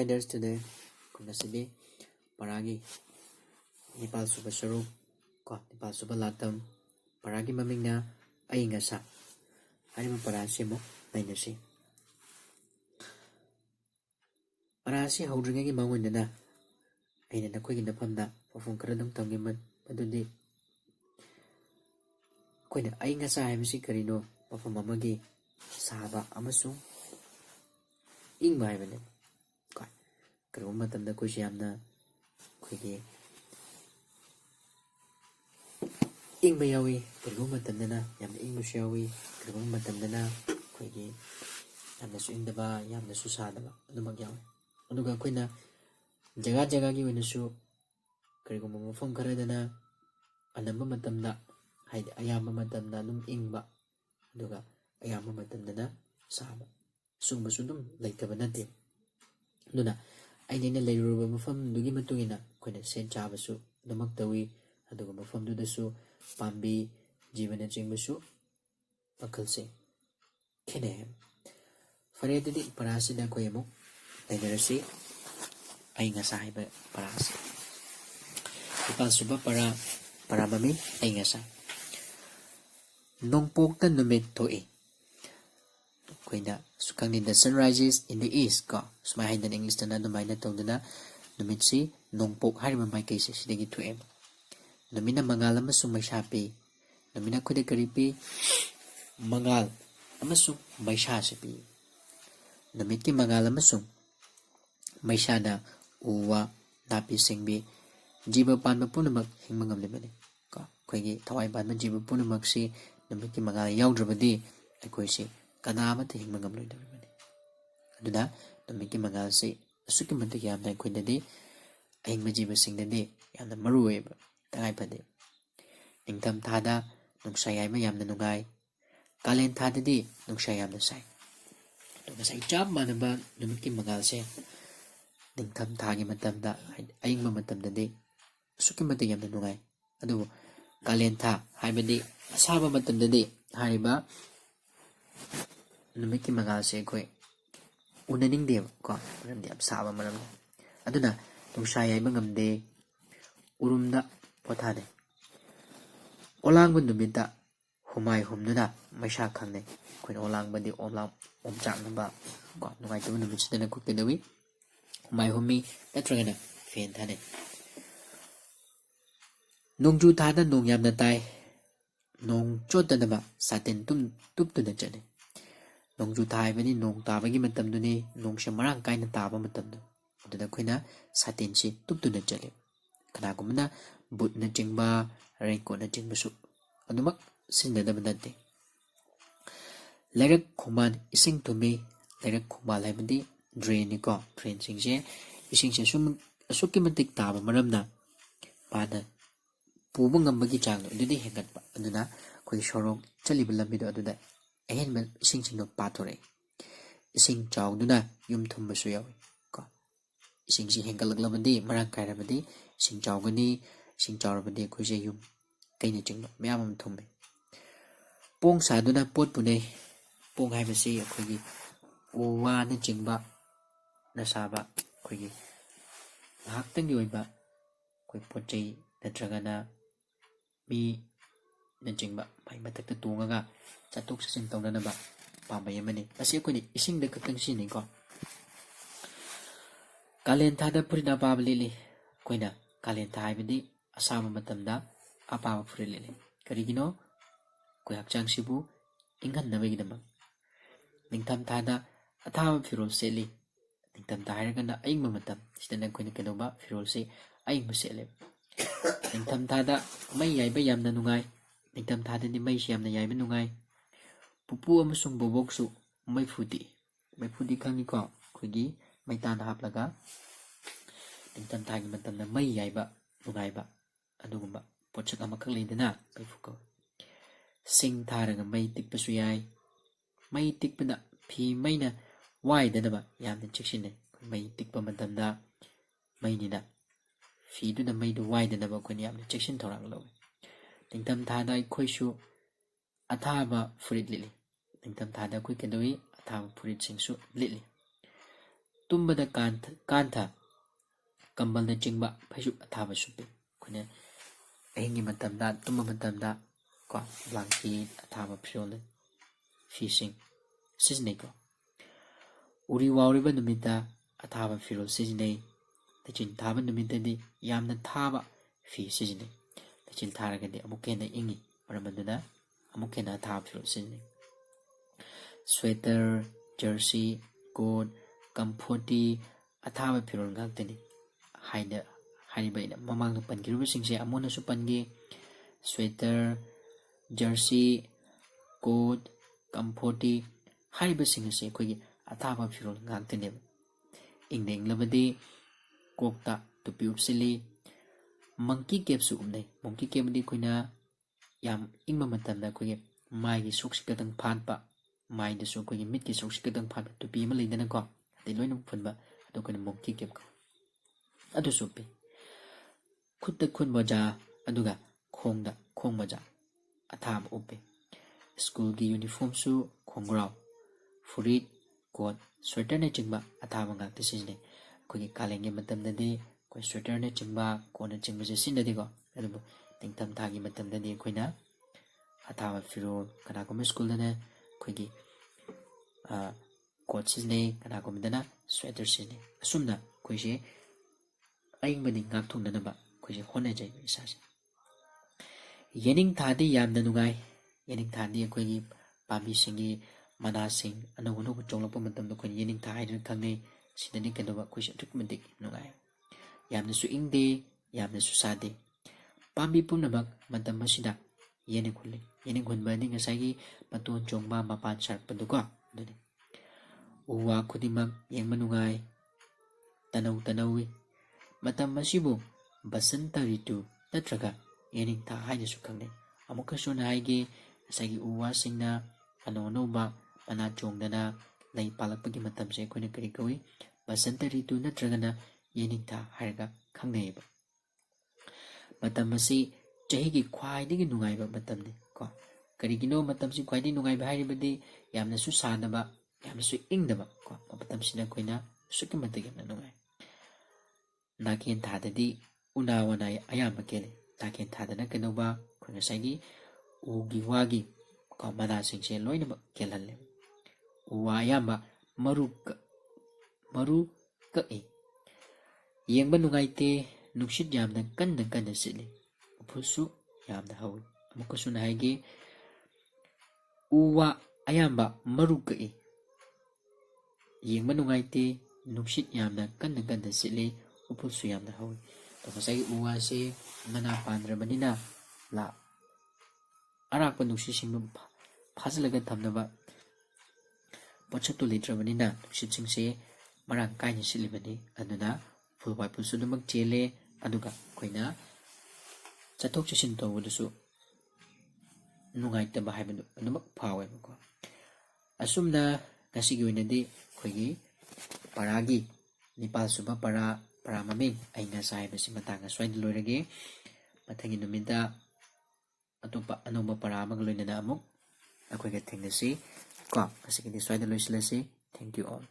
riders today kunasidi paragi Nepal suba saruk ko Nepal suba latam paragi mamingna aingasa hariba parasi mo nainasi parasi haudringagi mangundana aina nakoigi nafamda pafum karadum tamgiman madudi koina aingasa haibasi karino pafum amagi saba amasung ingba haibane 그런 마탐다 것이 암나 그게 잉바야위 그런 마탐다나 얌나 잉무샤위 그런 마탐다나 그게 얌나 수인다바 얌나 수사다바 어느막 야위 어느가 그이나 자가자가기 위해서 그리고 뭐 mafam kharaꯗana anamba matamda haidi ayamba matamda dum ingba aduga ayamba matamdana saba sumbasu dum leitaba nate aduna aina leiruba mafam dugi matungina koina sen chabasu damak tawi aduga mafam dudasu pambi jibana chingbasu pakalse khene fare didi parasi da koyemo lenerasi ai nga sahiba parasi ipal suba para mami ai nga sa nongpok ta numit toi koina sukang the sun rises in the east ko sumai hain English na numai na tongdana numit si nongpok hariba mai kaise sidagi tuem numina mangal amasung maishapi numina kude karipi mangal amasung maisha sipi numit ki mangal amasung maishana uwa napi singbi jiba panba punamak hingmangam lebani ko koigi thawai panba jiba punamak si numit ki mangal yaudrabadi aikoi si kanamata hingmangam loidabani aduna numit ki mangal si asuki mantik yamna koinadi ahingma jiba singdadi yamna maruweba tangai pade ningtam thada nungsa yaima yamna nungai kalen thadadi nungsa yamna sai aduna sai chap manaba numit ki mangal se ningtam thagi matamda ahingma matamdadi asuki mantik yamna nungai adu kalen tha haibadi asaba matamdadi hariba numit ki mangal se koi unaning de ko maramdi am saba maram aduna nungsa yaima ngamde urumda pothane olangba numita humai humnuna maisha khangne koina olangbadi omchak namba ko nungai tu numit sidana kukedawi humai humi natragana fen thane nongju thada nong yamna tai nong chodanaba saten tuptuna chane nongju thai bani nong tabagi matamduni nongse marang kaina taba matamdu aduna koina saten si tuptuna chale kanagumna butna chingba raiko na chingbasu adumak sinadaba nate lairak khoman ising tumi lairak khomal haibadi drain ni ko drain singse ising se sum asuki matik taba maramna pada pubu ngambagi chang adudi hengatpa aduna koi sorok chaliba lambido aduda ahenbel ising singno pathore ising chawduna yum thumbasu yawi ko ising si hengalaglamadi marang kairabadi ising chawgani ising chawrabadi khoise yum kaina chingno mayam thumme pong saduna pot punei pong haibasi akhoi uwa na chingba na saba akhoi haktang yoiba koi pochei natragana mi na chingba mai matakta tungaga chatok sasin tongdanaba pambai amani asi akhoi ising da kaktang sini ko kalen thada purina pablili koina kalen tha haibadi asama matamda apaba furilili karigino koi hakchang sibu inghan nabagidama ningtam thada athaba firol seli ningtam tha hairagana aingma matam sidana koina kenoba firol se aingma sele ningtam thada mai yaiba yamna nungai ningtam thada ni mai si yamna yaiba nungai pupu amasung boboksu mai fudi khangi ko khoigi mai tan haplaga ningtam thagi matamna mai yaiba nungaiba adugumba pochak amakak leidana kai fuko sing tharaga mai tikpasu yai mai tikpada phi maina waidanaba yamna cheksinne mai tikpa matamda mainina phi duna maidu waidanaba koini yamna cheksin thorang lawi ningtam thada khoisu athaba furit lili ningtam thada khoi kedawi athaba furit singsu lili ꯇꯨꯝꯕꯗ ꯀꯥꯟꯊ ꯀꯝꯕꯜꯅꯆꯤꯡꯕ ꯐꯩꯖꯨꯞ ꯑꯊꯥꯕ ꯁꯨꯞꯄꯤ ꯑꯩꯈꯣꯏꯅ ꯑꯍꯤꯡꯒꯤ ꯃꯇꯝꯗ ꯇꯨꯝꯕ ꯃꯇꯝꯗ ꯀꯣ blanket ꯑꯊꯥꯕ ꯐꯤꯔꯣꯜ ꯐꯤꯁꯤꯡ ꯁꯤꯖꯤꯟꯅꯩꯀꯣ ꯎꯔꯤ ꯋꯥꯎꯔꯤꯕ ꯅꯨꯃꯤꯠꯇ ꯑꯊꯥꯕ ꯐꯤꯔꯣꯜ ꯁꯤꯖꯤꯟꯅꯩ ꯂꯩꯆꯤꯜ ꯊꯥꯕ ꯅꯨꯃꯤꯠꯇꯗꯤ ꯌꯥꯝꯅ ꯊꯥꯕ ꯐꯤ ꯁꯤꯖꯤꯟꯅꯩ ꯂꯩꯆꯤꯜ ꯊꯥꯔꯒꯗꯤ ꯑꯃꯨꯛ ꯍꯦꯟꯅ ꯏꯪꯉꯤ ꯃꯔꯝ ꯑꯗꯨꯅ ꯑꯃꯨꯛ ꯍꯦꯟꯅ ꯑꯊꯥꯕ ꯐꯤꯔꯣꯜ ꯁꯤꯖꯤꯟꯅꯩ ꯁ꯭ꯋꯦꯇꯔ ꯖꯔꯁꯤ ꯀꯣꯠ ꯀꯝꯐꯣꯔꯇꯤ ꯑꯊꯥꯕ ꯐꯤꯔꯣꯜ ꯉꯥꯛꯇꯅꯤ ꯍꯥꯏꯔꯤꯕ ꯑꯩꯅ ꯃꯃꯥꯡꯗ ꯄꯟꯈꯤꯕꯁꯤꯡꯁꯦ ꯑꯃꯨꯛꯅꯁꯨ ꯄꯟꯈꯤ ꯁ꯭ꯋꯦꯇꯔ ꯖꯔꯁꯤ ꯀꯣꯠ ꯀꯝꯐꯣꯔꯇꯤ ꯍꯥꯏꯔꯤꯕꯁꯤꯡ ꯑꯁꯤ ꯑꯩꯈꯣꯏꯒꯤ ꯑꯊꯥꯕ ꯐꯤꯔꯣꯜ ꯉꯥꯛꯇꯅꯦꯕ ꯏꯪꯅ ꯏꯪꯂꯕꯗꯤ ꯀꯣꯛꯇ ꯇꯨꯄꯤ ꯎꯞꯁꯤꯜꯂꯤ ꯃꯪꯀꯤ ꯀꯦꯞꯁꯨ ꯎꯞꯅꯩ ꯃꯪꯀꯤ ꯀꯦꯞꯗꯤ ꯑꯩꯈꯣꯏꯅ ꯌꯥꯝ ꯏꯪꯕ ꯃꯇꯝꯗ ꯑꯩꯈꯣꯏꯒꯤ ꯃꯥꯏꯒꯤ ꯁꯔꯨꯛꯁꯤ ꯈꯛꯇꯪ ꯐꯥꯠꯄ ꯃꯥꯏꯗꯁꯨ ꯑꯩꯈꯣꯏꯒꯤ ꯃꯤꯠꯀꯤ ꯁꯔꯨꯛꯁꯤ ꯈꯛꯇꯪ ꯐꯥꯠꯄ ꯇꯨꯄꯤ ꯑꯃ ꯂꯩꯗꯅꯀꯣ ꯑꯇꯩ ꯂꯣꯏꯅꯃꯛ ꯐꯨꯟꯕ ꯑꯗꯨ ꯑꯩꯈꯣꯏꯅ ꯃꯪꯀꯤ ꯀꯦꯞ ꯀꯧꯏ ꯑꯗꯨꯁꯨ ꯎꯞꯄꯤ ꯈꯨꯠꯇ ꯈꯨꯠ ꯃꯣꯖꯥ ꯑꯗꯨꯒ ꯈꯣꯡꯗ ꯈꯣꯡ ꯃꯣꯖꯥ ꯑꯊꯥꯕ ꯎꯞꯄꯤ ꯁ꯭ꯀꯨꯜꯒꯤ ꯌꯨꯅꯤꯐꯣꯔꯝꯁꯨ ꯈꯣꯡꯒ꯭ꯔꯥꯎ ꯐꯨꯔꯤꯠ ꯀꯣꯠ ꯁ꯭ꯋꯦꯇꯔꯅꯆꯤꯡꯕ ꯑꯊꯥꯕ ꯉꯥꯛꯇ ꯁꯤꯖꯤꯟꯅꯩ ꯑꯩꯈꯣꯏꯒꯤ ꯀꯥꯂꯦꯟꯒꯤ ꯃꯇꯝꯗꯗꯤ ꯑꯩꯈꯣꯏ ꯁ꯭ꯋꯦꯇꯔꯅꯆꯤꯡꯕ ꯀꯣꯠꯅꯆꯤꯡꯕꯁꯦ ꯁꯤꯖꯤꯟꯅꯗꯦꯀꯣ ꯑꯗꯨꯕꯨ ꯅꯤꯡꯊꯝꯊꯥꯒꯤ ꯃꯇꯝꯗꯗꯤ ꯑꯩꯈꯣꯏꯅ ꯑꯊꯥꯕ ꯐꯤꯔꯣꯜ ꯀꯅꯥꯒꯨꯝꯕ ꯁ꯭ꯀꯨꯜꯗꯅ ꯑꯩꯈꯣꯏꯒꯤ ꯀꯣꯠ ꯁꯤꯖꯤꯟꯅꯩ ꯀꯅꯥꯒꯨꯝꯕꯗꯅ ꯁ꯭ꯋꯦꯇꯔ ꯁꯤꯖꯤꯟꯅꯩ ꯑꯁꯨꯝꯅ ꯑꯩꯈꯣꯏꯁꯦ ꯑꯏꯪꯕꯗꯤ ꯉꯥꯛꯊꯣꯛꯅꯅꯕ ꯑꯩꯈꯣꯏꯁꯦ ꯍꯣꯠꯅꯖꯩꯕ ꯏꯁꯥꯁꯦ ꯌꯦꯅꯤꯡꯊꯥꯗꯤ ꯌꯥꯝꯅ ꯅꯨꯡꯉꯥꯏ ꯌꯦꯅꯤꯡꯊꯥꯗꯤ ꯑꯩꯈꯣꯏꯒꯤ ꯄꯥꯝꯕꯤꯁꯤꯡꯒꯤ ꯃꯅꯥꯁꯤꯡ ꯑꯅꯧ ꯑꯅꯧꯕ ꯆꯣꯡꯂꯛꯄ ꯃꯇꯝꯗ ꯑꯩꯈꯣꯏꯅ ꯌꯦꯅꯤꯡꯊꯥ ꯍꯥꯏꯗꯨꯅ ꯈꯪꯅꯩ ꯁꯤꯗꯗꯤ ꯀꯩꯗꯧꯕ ꯑꯩꯈꯣꯏꯁꯦ ꯑꯗꯨꯛꯀꯤ ꯃꯇꯤꯛ ꯅꯨꯡꯉꯥꯏ ꯌꯥꯝꯅꯁꯨ ꯏꯪꯗꯦ ꯌꯥꯝꯅꯁꯨ ꯁꯥꯗꯦ ꯄꯥꯝꯕꯤ ꯄꯨꯝꯅꯃꯛ ꯃꯇꯝ ꯑꯁꯤꯗ ꯌꯦꯅꯤꯡ ꯍꯨꯜꯂꯤ ꯌꯦꯅꯤꯡ ꯍꯨꯟꯕꯗꯤ ꯉꯁꯥꯏꯒꯤ ꯃꯇꯣꯟ ꯆꯣꯡꯕ ꯃꯄꯥꯟ ꯁꯥꯔꯛꯄꯗꯨꯀꯣ ꯑꯗꯨꯅꯤ ꯎ ꯋꯥ ꯈꯨꯗꯤꯡꯃꯛ ꯌꯦꯡꯕ ꯅꯨꯡꯉꯥꯏ ꯇꯅꯧ ꯇꯅꯧꯏ ꯃꯇꯝ ꯑꯁꯤꯕꯨ ꯕꯁꯟꯇ ꯔꯤꯇꯨ ꯅꯠꯇ꯭ꯔꯒ ꯌꯦꯅꯤꯡꯊꯥ ꯍꯥꯏꯅꯁꯨ ꯈꯪꯅꯩ ꯑꯃꯨꯛꯀꯁꯨ ꯍꯥꯏꯒꯦ ꯉꯁꯥꯏꯒꯤ ꯎ ꯋꯥꯁꯤꯡꯅ ꯑꯅꯧ ꯑꯅꯧꯕ ꯃꯅꯥ ꯆꯣꯡꯗꯅ ꯂꯩ ꯄꯥꯜꯂꯛꯄꯒꯤ ꯃꯇꯝꯁꯦ ꯑꯩꯈꯣꯏꯅ ꯀꯔꯤ ꯀꯧꯏ ꯕꯁꯟꯇ ꯔꯤꯇꯨ ꯅꯠꯇ꯭ꯔꯒꯅ ꯌꯦꯅꯤꯡꯊꯥ ꯍꯥꯏꯔꯒ ꯈꯪꯅꯩꯌꯦꯕ ꯃꯇꯝ ꯑꯁꯤ ꯆꯍꯤꯒꯤ ꯈ꯭ꯋꯥꯏꯗꯒꯤ ꯅꯨꯡꯉꯥꯏꯕ ꯃꯇꯝꯅꯤ ꯀꯣ ꯀꯔꯤꯒꯤꯅꯣ ꯃꯇꯝꯁꯤ ꯈ꯭ꯋꯥꯏꯗꯒꯤ ꯅꯨꯡꯉꯥꯏꯕ ꯍꯥꯏꯔꯤꯕꯗꯤ ꯌꯥꯝꯅꯁꯨ ꯁꯥꯗꯕ ꯌꯥꯝꯅꯁꯨ ꯏꯪꯗꯕ ꯀꯣ ꯃꯇꯝꯁꯤꯗ ꯑꯩꯈꯣꯏꯅ ꯑꯁꯨꯛꯀꯤ ꯃꯇꯤꯛ ꯌꯥꯝꯅ ꯅꯨꯡꯉꯥꯏ ꯅꯥꯀꯦꯟ ꯊꯥꯗꯗꯤ ꯎꯅꯥ ꯋꯥꯅꯥ ꯑꯌꯥꯝꯕ ꯀꯦꯜꯂꯤ ꯅꯥꯀꯦꯟ ꯊꯥꯗꯅ ꯀꯩꯗꯧꯕ ꯑꯩꯈꯣꯏ ꯉꯁꯥꯏꯒꯤ ꯎꯒꯤ ꯋꯥꯒꯤ ꯀꯣ ꯃꯅꯥꯁꯤꯡꯁꯦ ꯂꯣꯏꯅꯃꯛ ꯀꯦꯜꯍꯜꯂꯦ ꯎ ꯋꯥ ꯑꯌꯥꯝꯕ ꯃꯔꯨ ꯀꯛꯏ ꯌꯦꯡꯕ ꯅꯨꯡꯉꯥꯏꯇꯦ ꯅꯨꯡꯁꯤꯠ ꯌꯥꯝꯅ ꯀꯟꯅ ꯀꯟꯅ ꯁꯤꯠꯂꯤ ꯎꯐꯨꯜꯁꯨ ꯌꯥꯝꯅ ꯍꯧꯏ ꯑꯃꯨꯛꯀꯁꯨ ꯍꯥꯏꯒꯦ ꯎ ꯋꯥ ꯑꯌꯥꯝꯕ ꯃꯔꯨ ꯀꯛꯏ ꯌꯦꯡꯕ ꯅꯨꯡꯉꯥꯏꯇꯦ ꯅꯨꯡꯁꯤꯠ ꯌꯥꯝꯅ ꯀꯟꯅ ꯀꯟꯅ ꯁꯤꯠꯂꯤ ꯎꯐꯨꯜꯁꯨ ꯌꯥꯝꯅ ꯍꯧꯏ ꯉꯁꯥꯏꯒꯤ ꯎ ꯋꯥꯁꯦ ꯃꯅꯥ ꯄꯥꯟꯗ꯭ꯔꯕꯅꯤꯅ ꯑꯔꯥꯛꯄ ꯅꯨꯡꯁꯤꯠꯁꯤꯡꯗꯨ ꯐꯥꯖꯤꯜꯂꯒ ꯊꯝꯅꯕ ꯄꯣꯠꯁꯛꯇꯨ ꯂꯩꯇ꯭ꯔꯕꯅꯤꯅ ꯅꯨꯡꯁꯤꯠꯁꯤꯡꯁꯦ ꯃꯔꯥꯡ ꯀꯥꯏꯅ ꯁꯤꯠꯂꯤꯕꯅꯤ ꯑꯗꯨꯅ ꯎꯐꯨꯜ ꯋꯥꯏꯐꯨꯜꯁꯨ ꯑꯗꯨꯃꯛ ꯆꯦꯜꯂꯦ ꯑꯗꯨꯒ ꯑꯩꯈꯣꯏꯅ ꯆꯠꯊꯣꯛ ꯆꯠꯁꯤꯟ ꯇꯧꯕꯗꯁꯨ ꯅꯨꯡꯉꯥꯏꯇꯕ ꯍꯥꯏꯕꯗꯨ ꯑꯗꯨꯃꯛ ꯐꯥꯎꯋꯦꯕꯀꯣ ꯑꯁꯨꯝꯅ ꯉꯁꯤꯒꯤ ꯑꯣꯏꯅꯗꯤ ꯑꯩꯈꯣꯏꯒꯤ ꯄꯔꯥꯒꯤ 9ꯁꯨꯕ ꯄꯔꯥ ꯃꯃꯤꯡ ꯑꯏꯪ ꯑꯁꯥ ꯍꯥꯏꯕꯁꯤ ꯃꯇꯥꯡ ꯑꯁ꯭ꯋꯥꯏꯗ ꯂꯣꯏꯔꯒꯦ ꯃꯊꯪꯒꯤ ꯅꯨꯃꯤꯠꯇ ꯑꯇꯣꯞꯄ ꯑꯅꯧꯕ ꯄꯔꯥ ꯑꯃꯒ ꯂꯣꯏꯅꯅ ꯑꯃꯨꯛ ꯑꯩꯈꯣꯏꯒ ꯊꯦꯡꯅꯁꯤ ꯀꯣ ꯉꯁꯤꯒꯤꯗꯤ ꯁ꯭ꯋꯥꯏꯗ ꯂꯣꯏꯁꯤꯜꯂꯁꯤ ꯊꯦꯡꯛ ꯌꯨ ꯑꯣꯜ